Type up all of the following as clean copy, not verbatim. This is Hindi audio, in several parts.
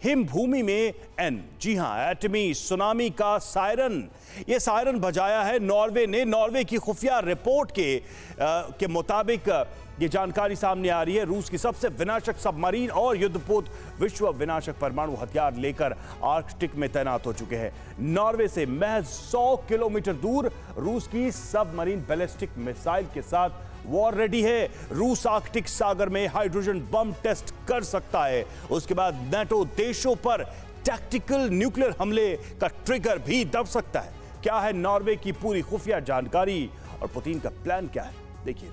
हिम भूमि में एन, जी हां, एटमी सुनामी का सायरन। यह सायरन बजाया है नॉर्वे ने। नॉर्वे की खुफिया रिपोर्ट के मुताबिक ये जानकारी सामने आ रही है। रूस की सबसे विनाशक सबमरीन और युद्धपोत विश्व विनाशक परमाणु हथियार लेकर आर्कटिक में तैनात हो चुके हैं। नॉर्वे से महज 100 किलोमीटर दूर रूस की सबमरीन बैलिस्टिक मिसाइल के साथ वॉर रेडी है। रूस आर्कटिक सागर में हाइड्रोजन बम टेस्ट कर सकता है। उसके बाद नेटो देशों पर टैक्टिकल न्यूक्लियर हमले का ट्रिगर भी दब सकता है। क्या है नॉर्वे की पूरी खुफिया जानकारी और पुतिन का प्लान क्या है, देखिए।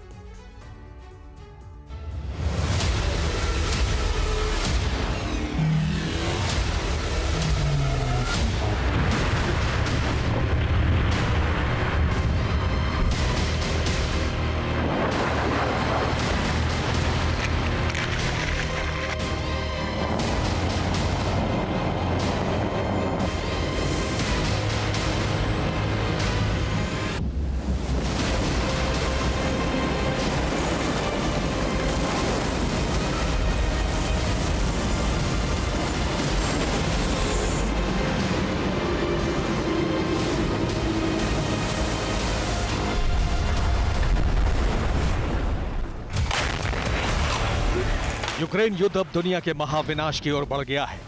यूक्रेन युद्ध अब दुनिया के महाविनाश की ओर बढ़ गया है।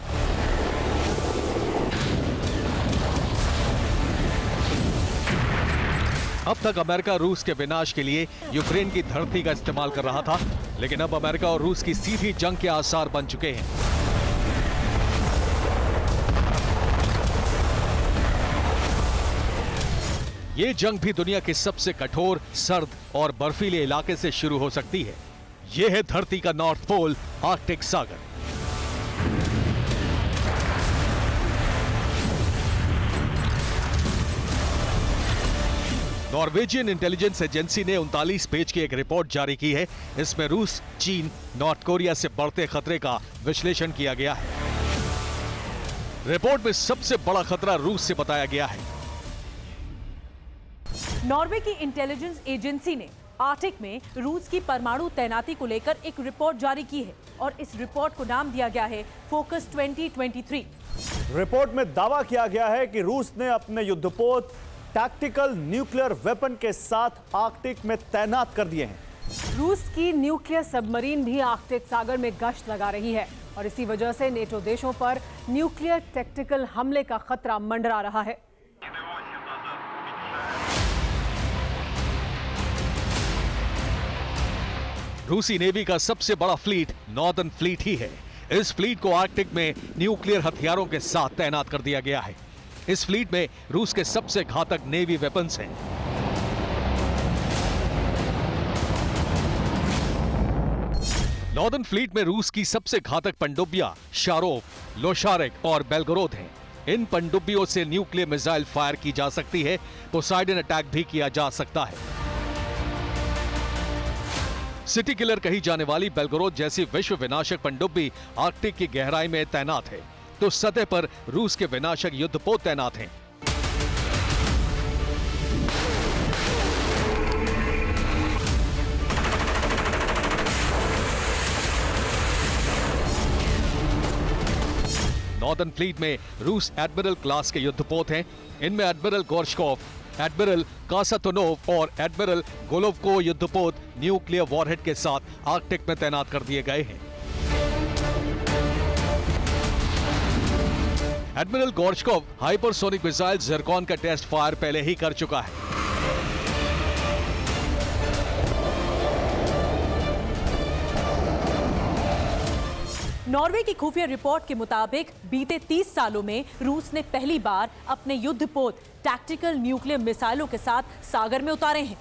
अब तक अमेरिका रूस के विनाश के लिए यूक्रेन की धरती का इस्तेमाल कर रहा था, लेकिन अब अमेरिका और रूस की सीधी जंग के आसार बन चुके हैं। ये जंग भी दुनिया के सबसे कठोर, सर्द और बर्फीले इलाके से शुरू हो सकती है। यह है धरती का नॉर्थ पोल, आर्कटिक सागर। नॉर्वेजियन इंटेलिजेंस एजेंसी ने 39 पेज की एक रिपोर्ट जारी की है। इसमें रूस, चीन, नॉर्थ कोरिया से बढ़ते खतरे का विश्लेषण किया गया है। रिपोर्ट में सबसे बड़ा खतरा रूस से बताया गया है। नॉर्वे की इंटेलिजेंस एजेंसी ने आर्कटिक में रूस की परमाणु तैनाती को लेकर एक रिपोर्ट जारी की है और इस रिपोर्ट को नाम दिया गया है फोकस 2023। रिपोर्ट में दावा किया गया है कि रूस ने अपने युद्धपोत टैक्टिकल न्यूक्लियर वेपन के साथ आर्कटिक में तैनात कर दिए हैं। रूस की न्यूक्लियर सबमरीन भी आर्कटिक सागर में गश्त लगा रही है और इसी वजह से नेटो देशों पर न्यूक्लियर टैक्टिकल हमले का खतरा मंडरा रहा है। रूसी नेवी का सबसे बड़ा फ्लीट नॉर्दर्न फ्लीट ही है। इस फ्लीट को आर्कटिक में न्यूक्लियर हथियारों के साथ तैनात कर दिया गया है। इस फ्लीट में रूस के सबसे घातक नेवी वेपन्स हैं। नॉर्दर्न फ्लीट में रूस की सबसे घातक पनडुब्बियां शारोव, लोशारेक और बेलगोरोद हैं। इन पनडुब्बियों से न्यूक्लियर मिसाइल फायर की जा सकती है, पोसाइडन अटैक भी किया जा सकता है। सिटी किलर कही जाने वाली बेलगोरोद जैसी विश्व विनाशक पनडुब्बी आर्कटिक की गहराई में तैनात है, तो सतह पर रूस के विनाशक युद्धपोत तैनात हैं। नॉर्दर्न फ्लीट में रूस एडमिरल क्लास के युद्धपोत हैं। इनमें एडमिरल गोर्शकोव, एडमिरल कासातोनोव और एडमिरल गोलोवको युद्धपोत न्यूक्लियर वॉरहेड के साथ आर्कटिक में तैनात कर दिए गए हैं। Admiral Gorshkov hypersonic missile Zircon का टेस्ट फायर पहले ही कर चुका है। नॉर्वे की खुफिया रिपोर्ट के मुताबिक बीते 30 सालों में रूस ने पहली बार अपने युद्धपोत टैक्टिकल न्यूक्लियर मिसाइलों के साथ सागर में उतारे हैं।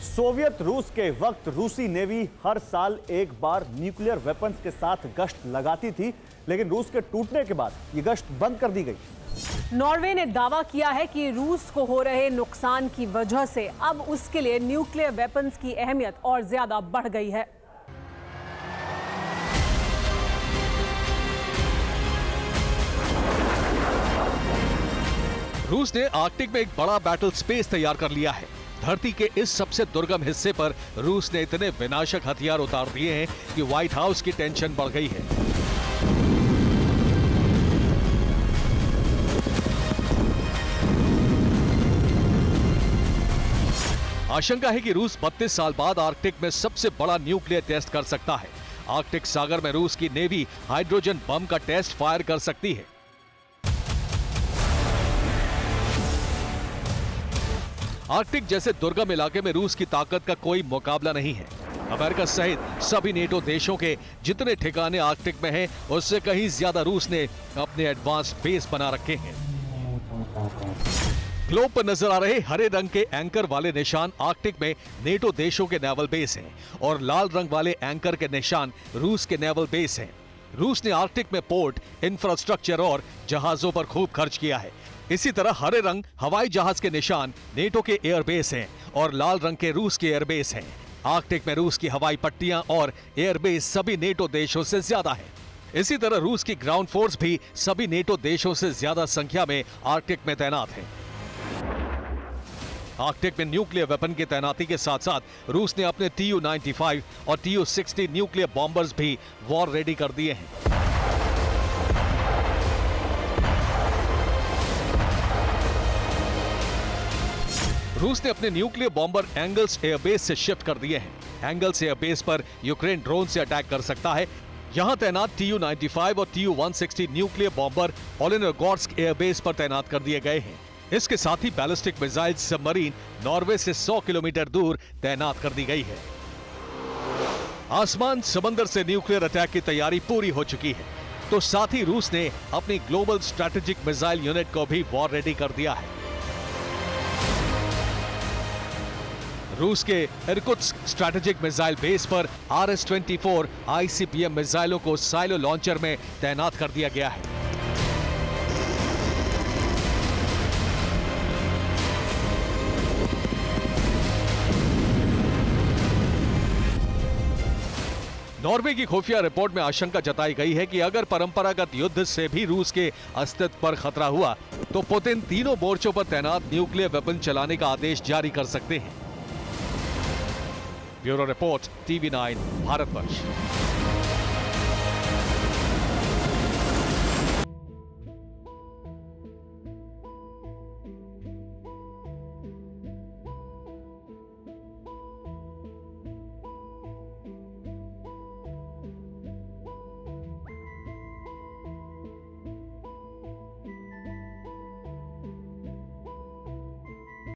सोवियत रूस के वक्त रूसी नेवी हर साल एक बार न्यूक्लियर वेपन्स के साथ गश्त लगाती थी, लेकिन रूस के टूटने के बाद ये गश्त बंद कर दी गई। नॉर्वे ने दावा किया है कि रूस को हो रहे नुकसान की वजह से अब उसके लिए न्यूक्लियर वेपन्स की अहमियत और ज्यादा बढ़ गई है। रूस ने आर्कटिक में एक बड़ा बैटल स्पेस तैयार कर लिया है। धरती के इस सबसे दुर्गम हिस्से पर रूस ने इतने विनाशक हथियार उतार दिए हैं कि व्हाइट हाउस की टेंशन बढ़ गई है। आशंका है कि रूस 32 साल बाद आर्कटिक में सबसे बड़ा न्यूक्लियर टेस्ट कर सकता है। आर्कटिक सागर में रूस की नेवी हाइड्रोजन बम का टेस्ट फायर कर सकती है। आर्कटिक जैसे दुर्गम इलाके में रूस की ताकत का कोई मुकाबला नहीं है। अमेरिका सहित सभी नेटो देशों के जितने ठिकाने आर्कटिक में हैं, उससे कहीं ज्यादा रूस ने अपने एडवांस बेस बना रखे हैं। ग्लोब पर नजर आ रहे हरे रंग के एंकर वाले निशान आर्कटिक में नेटो देशों के नेवल बेस हैं और लाल रंग वाले एंकर के निशान रूस के नेवल बेस हैं। रूस ने आर्कटिक में पोर्ट, इंफ्रास्ट्रक्चर और जहाजों पर खूब खर्च किया है। इसी तरह हरे रंग हवाई जहाज के निशान नेटो के एयरबेस हैं और लाल रंग के रूस के एयरबेस हैं। आर्कटिक में रूस की हवाई पट्टियां और एयरबेस सभी नेटो देशों से ज्यादा है। इसी तरह रूस की ग्राउंड फोर्स भी सभी नेटो देशों से ज्यादा संख्या में आर्कटिक में तैनात है। आर्कटिक में न्यूक्लियर वेपन की तैनाती के साथ साथ रूस ने अपने Tu-95 और Tu-60 न्यूक्लियर बॉम्बर्स भी वॉर रेडी कर दिए हैं। रूस ने अपने न्यूक्लियर बॉम्बर एंगल्स एयरबेस से शिफ्ट कर दिए हैं। एंगल्स एयरबेस पर यूक्रेन ड्रोन से अटैक कर सकता है। यहां तैनात Tu-95 और Tu-160 न्यूक्लियर बॉम्बर ओलेनोगोर्स्क एयरबेस पर तैनात कर दिए गए हैं। इसके साथ ही बैलिस्टिक मिसाइल सबमरीन नॉर्वे से 100 किलोमीटर दूर तैनात कर दी गई है। आसमान समंदर से न्यूक्लियर अटैक की तैयारी पूरी हो चुकी है, तो साथ ही रूस ने अपनी ग्लोबल स्ट्रैटेजिक मिसाइल यूनिट को भी वॉर रेडी कर दिया है। रूस के इरकुत्स्क स्ट्रैटेजिक मिसाइल बेस पर RS-24 ICBM मिसाइलों को साइलो लॉन्चर में तैनात कर दिया गया है। नॉर्वे की खुफिया रिपोर्ट में आशंका जताई गई है कि अगर परंपरागत युद्ध से भी रूस के अस्तित्व पर खतरा हुआ तो पुतिन तीनों मोर्चों पर तैनात न्यूक्लियर वेपन चलाने का आदेश जारी कर सकते हैं। Bureau report, TV9 Bharatvarsh.